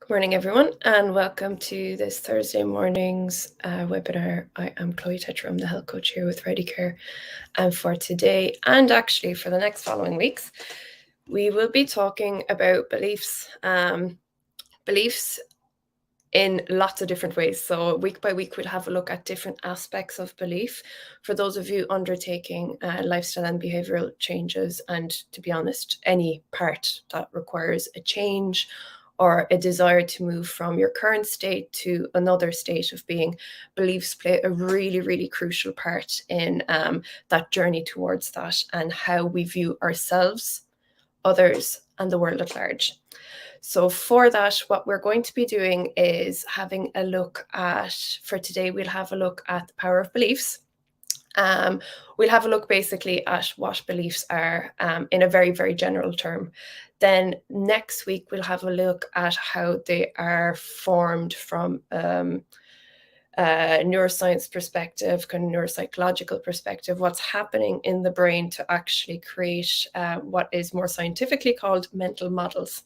Good morning, everyone, and welcome to this Thursday morning's webinar. I am Chloe Tetra, I'm the health coach here with Ready Care. And for today, and actually for the next following weeks, we will be talking about beliefs. Beliefs in lots of different ways. So week by week, we'll have a look at different aspects of belief. For those of you undertaking lifestyle and behavioral changes, and to be honest, any part that requires a change or a desire to move from your current state to another state of being, beliefs play a really, really crucial part in that journey towards that and how we view ourselves, others, and the world at large. So for that, what we're going to be doing is having a look at, for today, we'll have a look at the power of beliefs. We'll have a look basically at what beliefs are in a very, very general term. Then next week, we'll have a look at how they are formed from neuroscience perspective, kind of neuropsychological perspective, what's happening in the brain to actually create what is more scientifically called mental models.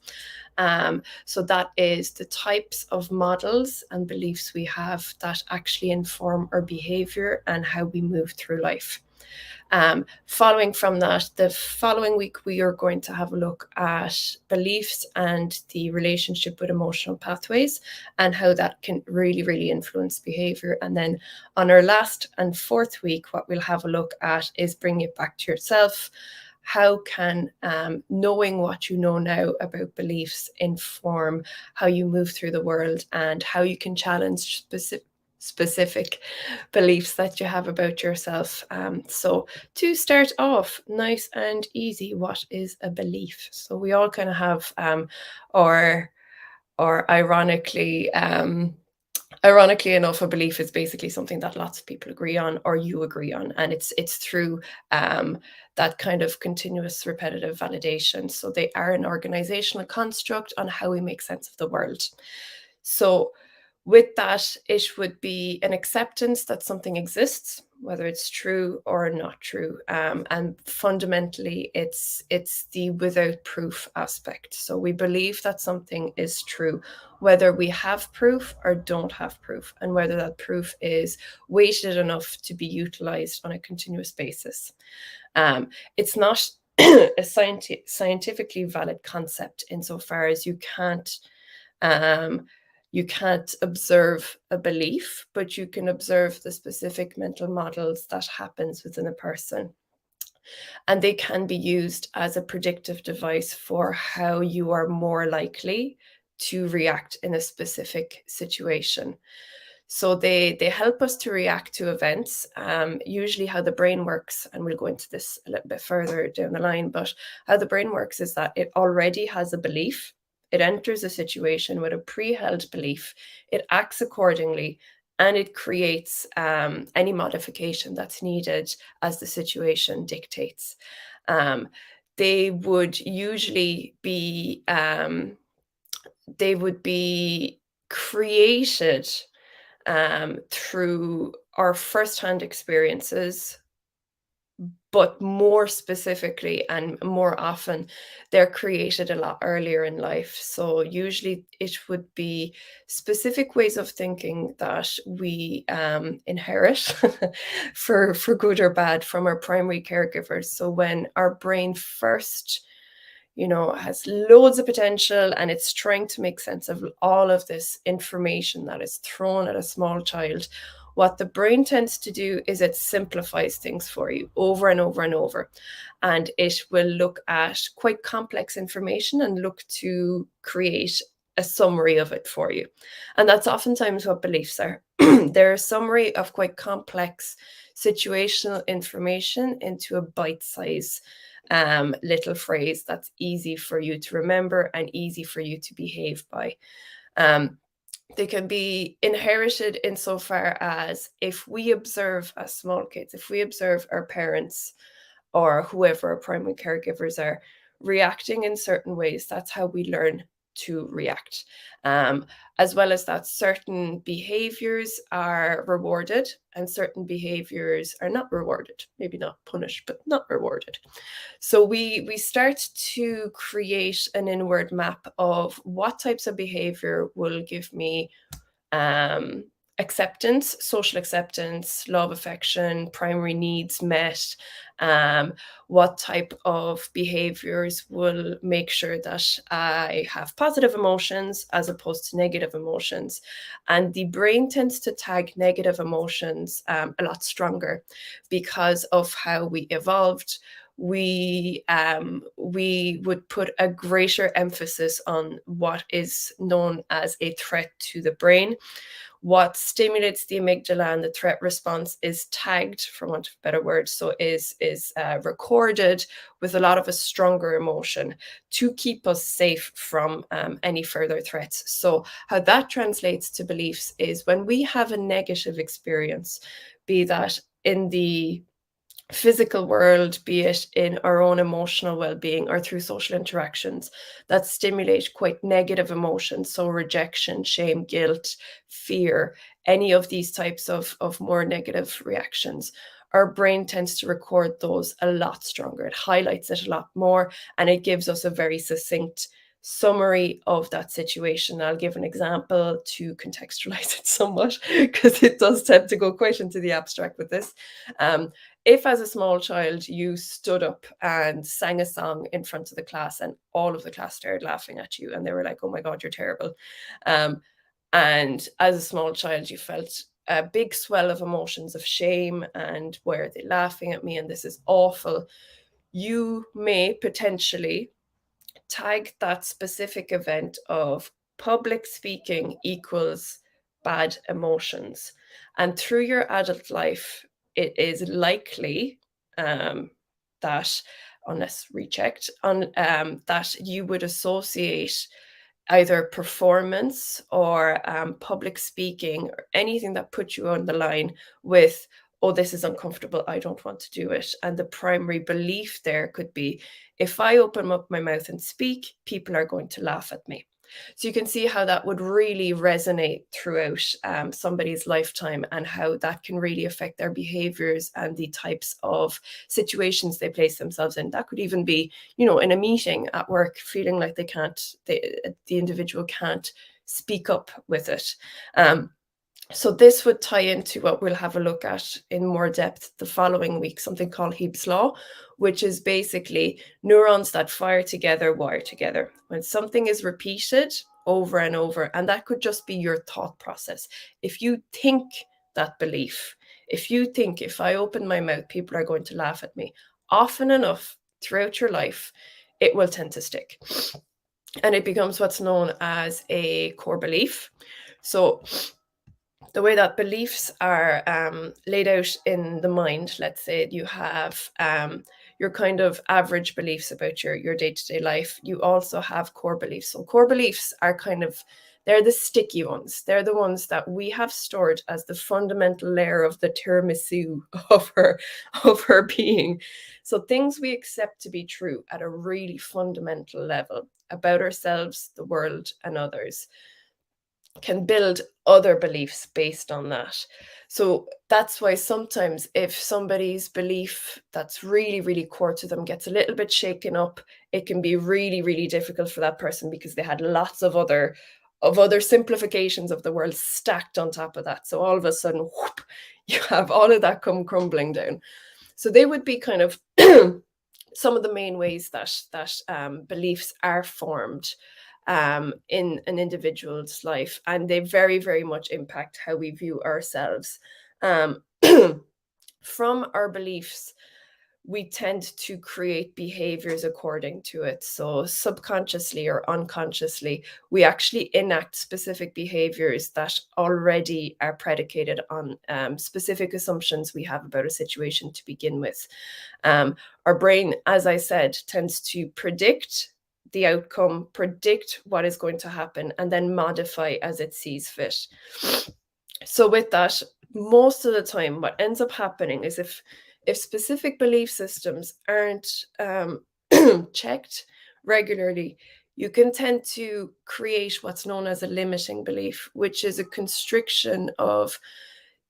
So that is the types of models and beliefs we have that actually inform our behavior and how we move through life. Following from that, the following week, we are going to have a look at beliefs and the relationship with emotional pathways and how that can really, really influence behavior. And then on our last and fourth week, what we'll have a look at is bring it back to yourself. How can knowing what you know now about beliefs inform how you move through the world and how you can challenge specific beliefs that you have about yourself. So to start off, nice and easy, what is a belief? So we all kind of have, or ironically enough, a belief is basically something that lots of people agree on or you agree on, and it's through that kind of continuous repetitive validation. So they are an organizational construct on how we make sense of the world. So with that, it would be an acceptance that something exists, whether it's true or not true. And fundamentally, it's the without proof aspect. So we believe that something is true, whether we have proof or don't have proof, and whether that proof is weighted enough to be utilized on a continuous basis. It's not a scientifically valid concept insofar as you can't observe a belief, but you can observe the specific mental models that happens within a person. And they can be used as a predictive device for how you are more likely to react in a specific situation. So they help us to react to events. Usually how the brain works, and we'll go into this a little bit further down the line, but how the brain works is that it already has a belief. It enters a situation with a pre-held belief, it acts accordingly, and it creates any modification that's needed as the situation dictates. They would usually be created through our firsthand experiences, but more specifically and more often, they're created a lot earlier in life. So usually it would be specific ways of thinking that we inherit for good or bad from our primary caregivers. So when our brain first has loads of potential and it's trying to make sense of all of this information that is thrown at a small child, what the brain tends to do is it simplifies things for you over and over and over. And it will look at quite complex information and look to create a summary of it for you. And that's oftentimes what beliefs are. They're a summary of quite complex situational information into a bite-size little phrase that's easy for you to remember and easy for you to behave by. They can be inherited insofar as if we observe as small kids, if we observe our parents or whoever our primary caregivers are reacting in certain ways, that's how we learn to react. As well as that, certain behaviors are rewarded and certain behaviors are not rewarded, maybe not punished, but not rewarded. So we start to create an inward map of what types of behavior will give me um, acceptance, social acceptance, love, affection, primary needs met. Um, what type of behaviors will make sure that I have positive emotions as opposed to negative emotions. And the brain tends to tag negative emotions a lot stronger because of how we evolved. We would put a greater emphasis on what is known as a threat to the brain. What stimulates the amygdala and the threat response is tagged, for want of a better word, so is recorded with a lot of a stronger emotion to keep us safe from any further threats. So how that translates to beliefs is when we have a negative experience, be that in the physical world, be it in our own emotional well-being or through social interactions that stimulate quite negative emotions, so rejection, shame, guilt, fear, any of these types of more negative reactions, our brain tends to record those a lot stronger. It highlights it a lot more, and it gives us a very succinct summary of that situation. I'll give an example to contextualize it somewhat, because it does tend to go quite into the abstract with this. If as a small child you stood up and sang a song in front of the class and all of the class started laughing at you and they were like, oh my God, you're terrible. And as a small child, you felt a big swell of emotions of shame and why are they laughing at me? And this is awful. You may potentially tag that specific event of public speaking equals bad emotions. And through your adult life, it is likely that, unless rechecked, that you would associate either performance or public speaking or anything that puts you on the line with, oh, this is uncomfortable, I don't want to do it. And the primary belief there could be, if I open up my mouth and speak, people are going to laugh at me. So you can see how that would really resonate throughout somebody's lifetime and how that can really affect their behaviors and the types of situations they place themselves in. That could even be, in a meeting at work, feeling like the individual can't speak up with it. So this would tie into what we'll have a look at in more depth the following week, something called Hebb's Law, which is basically neurons that fire together, wire together. When something is repeated over and over, and that could just be your thought process. If you think that belief, if you think, if I open my mouth, people are going to laugh at me, often enough throughout your life, it will tend to stick. And it becomes what's known as a core belief. So the way that beliefs are laid out in the mind, let's say you have your kind of average beliefs about your day-to-day life. You also have core beliefs. So core beliefs are they're the sticky ones. They're the ones that we have stored as the fundamental layer of the tiramisu of her being. So things we accept to be true at a really fundamental level about ourselves, the world, and others, can build other beliefs based on that. So that's why sometimes if somebody's belief that's really, really core to them gets a little bit shaken up, it can be really, really difficult for that person because they had lots of other simplifications of the world stacked on top of that. So all of a sudden, whoop, you have all of that come crumbling down. So they would be kind of some of the main ways that beliefs are formed in an individual's life, and they very, very much impact how we view ourselves. From our beliefs, we tend to create behaviors according to it. So subconsciously or unconsciously, we actually enact specific behaviors that already are predicated on specific assumptions we have about a situation to begin with. Our brain, as I said, tends to predict the outcome, predict what is going to happen, and then modify as it sees fit. So with that, most of the time, what ends up happening is if specific belief systems aren't checked regularly, you can tend to create what's known as a limiting belief, which is a constriction of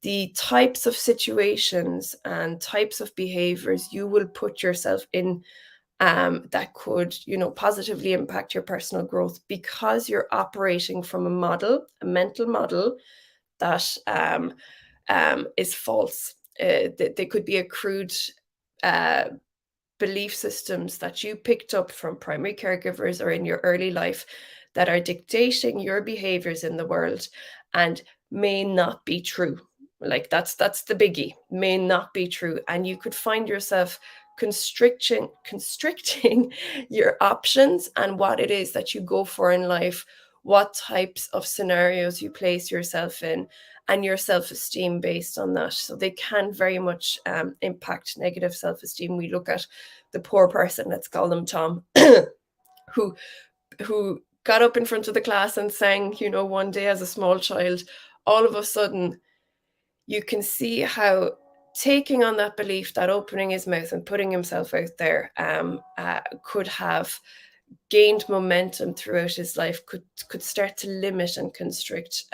the types of situations and types of behaviors you will put yourself in, that could, positively impact your personal growth, because you're operating from a model, a mental model that is false. They could be accrued uh, belief systems that you picked up from primary caregivers or in your early life that are dictating your behaviors in the world and may not be true. Like that's the biggie, may not be true. And you could find yourself constricting your options and what it is that you go for in life, what types of scenarios you place yourself in, and your self-esteem based on that. So they can very much impact negative self-esteem. We look at the poor person, let's call them Tom, who got up in front of the class and sang, one day as a small child. All of a sudden, you can see how taking on that belief, that opening his mouth and putting himself out there, could have gained momentum throughout his life, could start to limit and constrict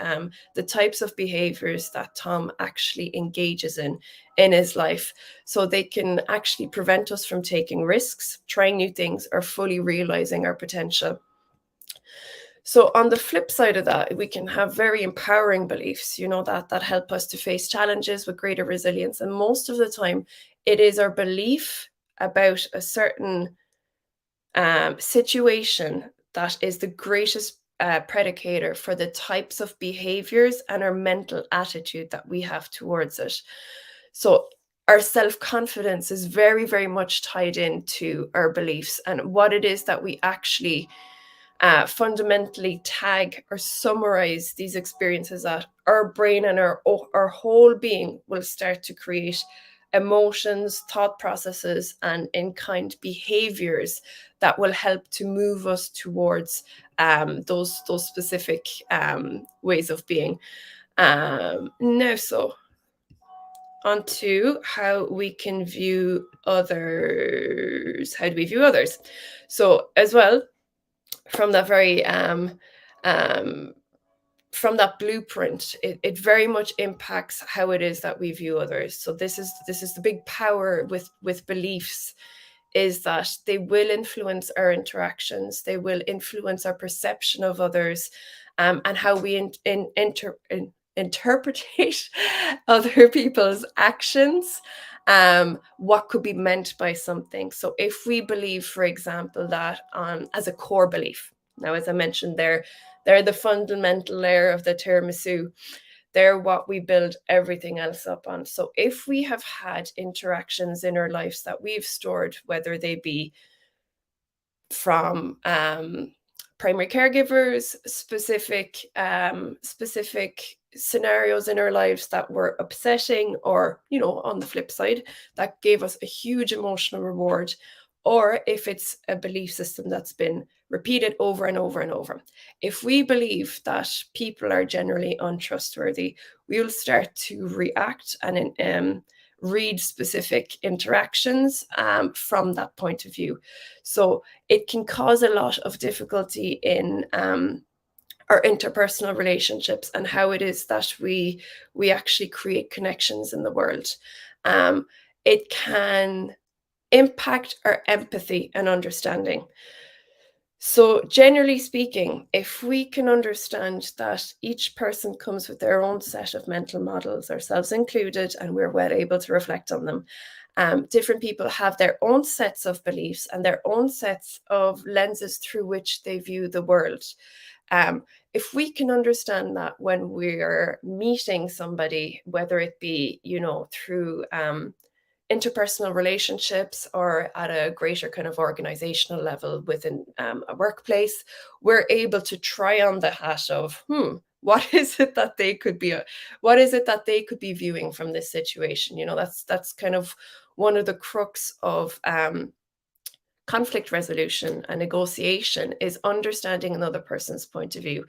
the types of behaviors that Tom actually engages in his life. So they can actually prevent us from taking risks, trying new things, or fully realizing our potential. So on the flip side of that, we can have very empowering beliefs, that help us to face challenges with greater resilience. And most of the time, it is our belief about a certain situation that is the greatest predicator for the types of behaviors and our mental attitude that we have towards it. So our self-confidence is very, very much tied into our beliefs and what it is that we actually fundamentally tag or summarize these experiences at. Our brain and our whole being will start to create emotions, thought processes, and in-kind behaviors that will help to move us towards those specific ways of being. Now, so on to how we can view others. How do we view others? So as well, from that very from that blueprint, it very much impacts how it is that we view others. So this is the big power with beliefs, is that they will influence our interactions, they will influence our perception of others, and how we interpretate other people's actions, what could be meant by something. So if we believe, for example, that as a core belief, now as I mentioned, they're the fundamental layer of the tiramisu. They're what we build everything else up on. So if we have had interactions in our lives that we've stored, whether they be from primary caregivers, specific scenarios in our lives that were upsetting, or on the flip side, that gave us a huge emotional reward, or if it's a belief system that's been repeated over and over and over. If we believe that people are generally untrustworthy, we will start to react and read specific interactions from that point of view. So it can cause a lot of difficulty in our interpersonal relationships and how it is that we actually create connections in the world. It can impact our empathy and understanding. So generally speaking, if we can understand that each person comes with their own set of mental models, ourselves included, and we're well able to reflect on them, different people have their own sets of beliefs and their own sets of lenses through which they view the world. If we can understand that when we're meeting somebody, whether it be, through interpersonal relationships or at a greater kind of organizational level within a workplace, we're able to try on the hat of, what is it that they could be, what is it that they could be viewing from this situation? That's kind of one of the crux of conflict resolution and negotiation, is understanding another person's point of view.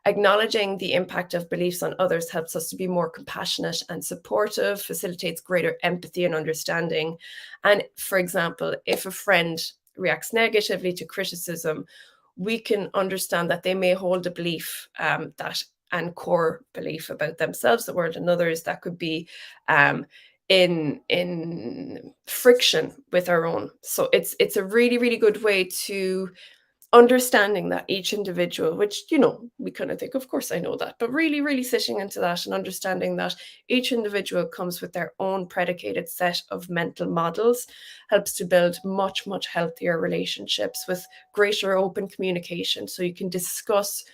Acknowledging the impact of beliefs on others helps us to be more compassionate and supportive, facilitates greater empathy and understanding. And for example, if a friend reacts negatively to criticism, we can understand that they may hold a belief that and core belief about themselves, the world, and others that could be in friction with our own. So it's a really, really good way to understanding that each individual, which, we kind of think, of course I know that, but really, really sitting into that and understanding that each individual comes with their own predicated set of mental models helps to build much, much healthier relationships with greater open communication. So you can discuss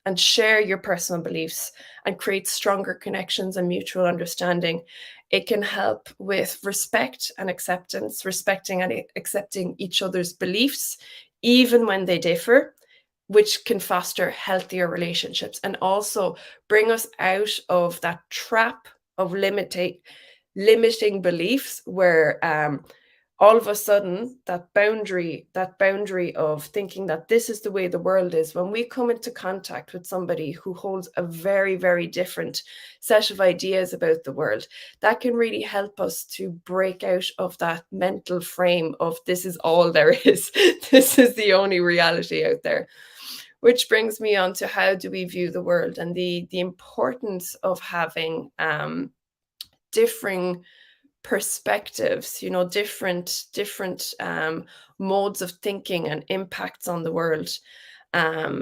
and share your personal beliefs and create stronger connections and mutual understanding. It can help with respect and acceptance, respecting and accepting each other's beliefs, even when they differ, which can foster healthier relationships and also bring us out of that trap of limiting beliefs where all of a sudden that boundary of thinking that this is the way the world is, when we come into contact with somebody who holds a very, very different set of ideas about the world, that can really help us to break out of that mental frame of this is all there is. This is the only reality out there. Which brings me on to how do we view the world and the importance of having differing perspectives, different modes of thinking and impacts on the world.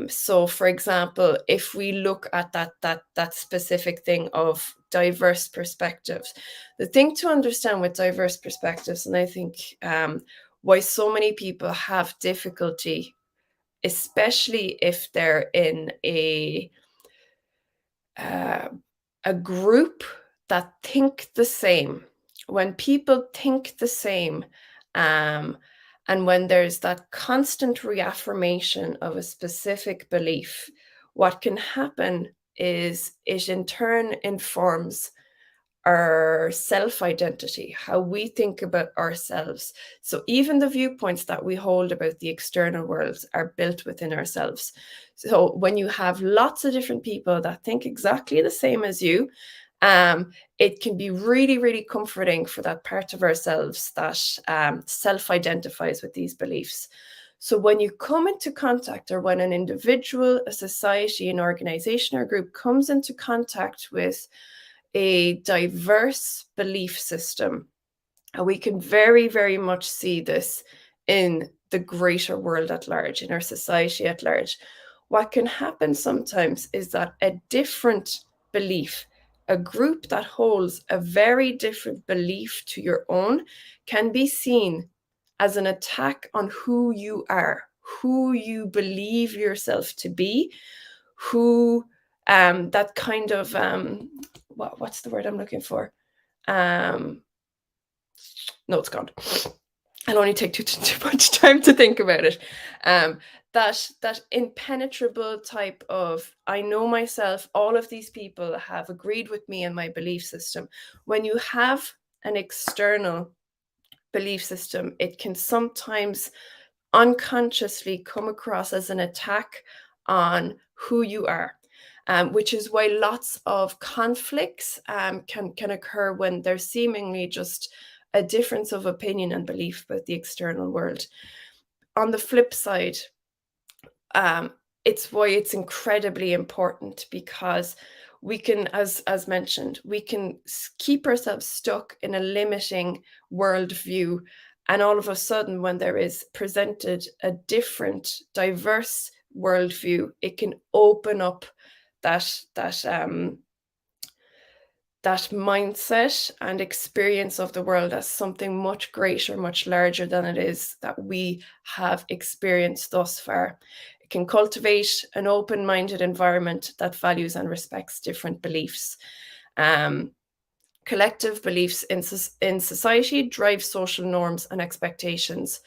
So for example, if we look at that specific thing of diverse perspectives, the thing to understand with diverse perspectives, and I think why so many people have difficulty, especially if they're in a group that think the same. When people think the same, and when there's that constant reaffirmation of a specific belief, what can happen is it in turn informs our self-identity, how we think about ourselves. So even the viewpoints that we hold about the external world are built within ourselves. So when you have lots of different people that think exactly the same as you, it can be really, really comforting for that part of ourselves that self-identifies with these beliefs. So when you come into contact, or when an individual, a society, an organization, or group comes into contact with a diverse belief system, and we can very, very much see this in the greater world at large, in our society at large. What can happen sometimes is that a different belief, a group that holds a very different belief to your own, can be seen as an attack on who you are, who you believe yourself to be, who that kind of what's the word I'm looking for? No, it's gone. I'll only take too much time to think about it. That impenetrable type of, I know myself, all of these people have agreed with me and my belief system. When you have an external belief system, it can sometimes unconsciously come across as an attack on who you are. Which is why lots of conflicts can occur when there's seemingly just a difference of opinion and belief about the external world. On the flip side, it's why it's incredibly important, because we can, as mentioned, we can keep ourselves stuck in a limiting worldview, and all of a sudden, when there is presented a different, diverse worldview, it can open up that mindset and experience of the world as something much greater, much larger than it is that we have experienced thus far. It can cultivate an open-minded environment that values and respects different beliefs. Collective beliefs in society drive social norms and expectations.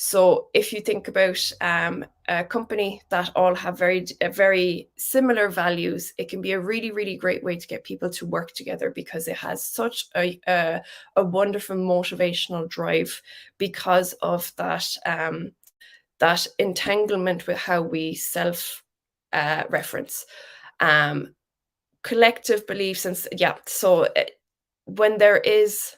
So if you think about a company that all have very similar values, it can be a really, really great way to get people to work together, because it has such a wonderful motivational drive because of that entanglement with how we self-reference. Collective beliefs, and so when there is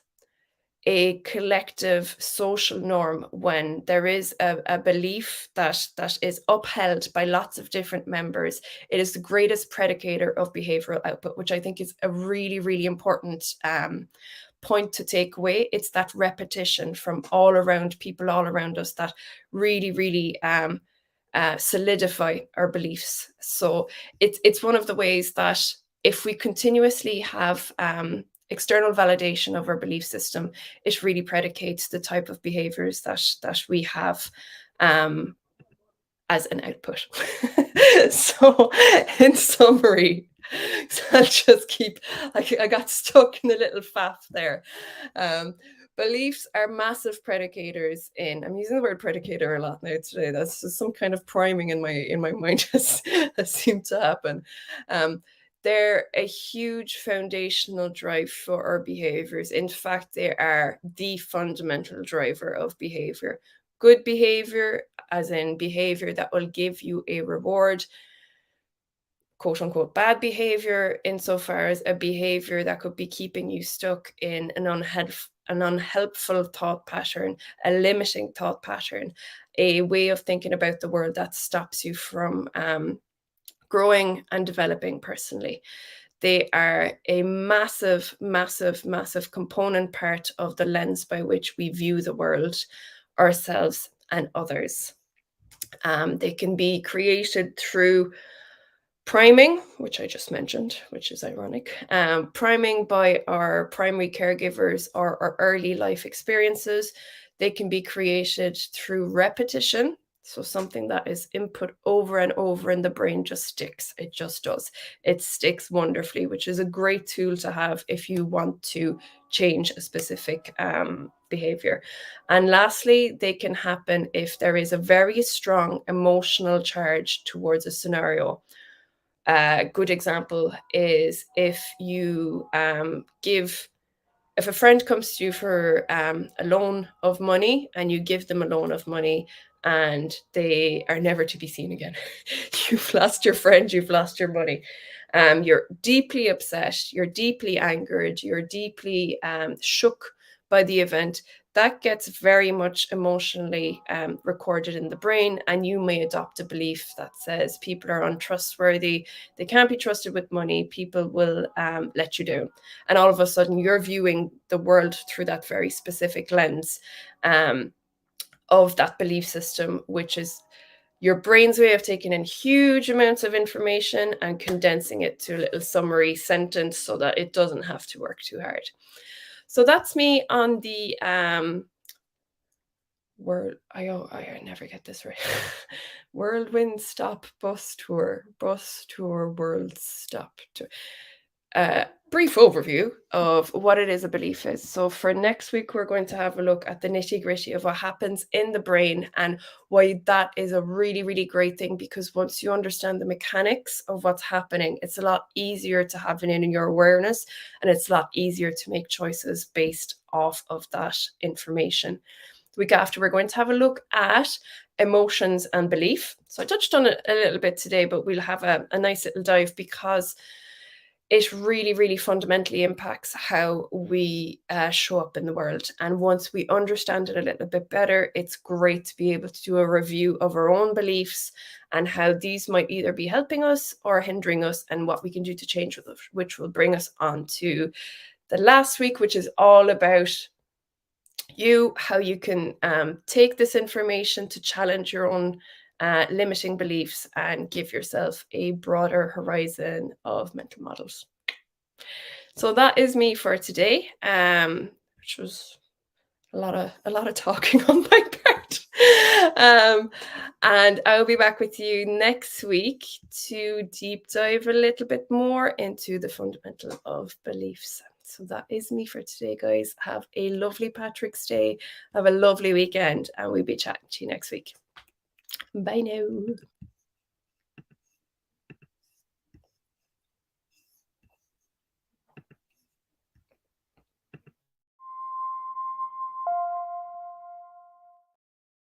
a collective social norm, when there is a belief that is upheld by lots of different members, it is the greatest predicator of behavioral output, which I think is a really, really important point to take away. It's that repetition from all around people all around us that really, really solidify our beliefs. So it's one of the ways that if we continuously have external validation of our belief system, it really predicates the type of behaviors that we have as an output. So in summary, I'll just keep, I got stuck in a little faff there. Beliefs are massive predicators in, I'm using the word predicator a lot now today. That's just some kind of priming in my mind has seemed to happen. They're a huge foundational drive for our behaviors. In fact, they are the fundamental driver of behavior. Good behavior, as in behavior that will give you a reward, quote unquote bad behavior, insofar as a behavior that could be keeping you stuck in an unhelpful thought pattern, a limiting thought pattern, a way of thinking about the world that stops you from growing and developing personally. They are a massive, massive, massive component part of the lens by which we view the world, ourselves, and others. They can be created through priming, which I just mentioned, which is ironic. Priming by our primary caregivers or our early life experiences. They can be created through repetition. So something that is input over and over in the brain just sticks. It just does. It sticks wonderfully, which is a great tool to have if you want to change a specific behavior. And lastly, they can happen if there is a very strong emotional charge towards a scenario. A good example is if you if a friend comes to you for a loan of money and you give them a loan of money and they are never to be seen again. You've lost your friend, you've lost your money. You're deeply upset, you're deeply angered, you're deeply shook by the event. That gets very much emotionally recorded in the brain, and you may adopt a belief that says people are untrustworthy, they can't be trusted with money, people will let you down. And all of a sudden, you're viewing the world through that very specific lens of that belief system, which is your brain's way of taking in huge amounts of information and condensing it to a little summary sentence so that it doesn't have to work too hard. So that's me on the I never get this right. Whirlwind Stop Bus Tour, World Stop Tour. Brief overview of what it is a belief is. So for next week, we're going to have a look at the nitty-gritty of what happens in the brain and why that is a really, really great thing, because once you understand the mechanics of what's happening, it's a lot easier to have it in your awareness, and it's a lot easier to make choices based off of that information. The week after, we're going to have a look at emotions and belief. So I touched on it a little bit today, but we'll have a nice little dive, because it really, really fundamentally impacts how we show up in the world. And once we understand it a little bit better, it's great to be able to do a review of our own beliefs and how these might either be helping us or hindering us, and what we can do to change with it, which will bring us on to the last week, which is all about how you can take this information to challenge your own limiting beliefs and give yourself a broader horizon of mental models. So that is me for today, which was a lot of talking on my part. And I'll be back with you next week to deep dive a little bit more into the fundamental of beliefs. So that is me for today, guys. Have a lovely Patrick's Day. Have a lovely weekend, and we'll be chatting to you next week. Bye now.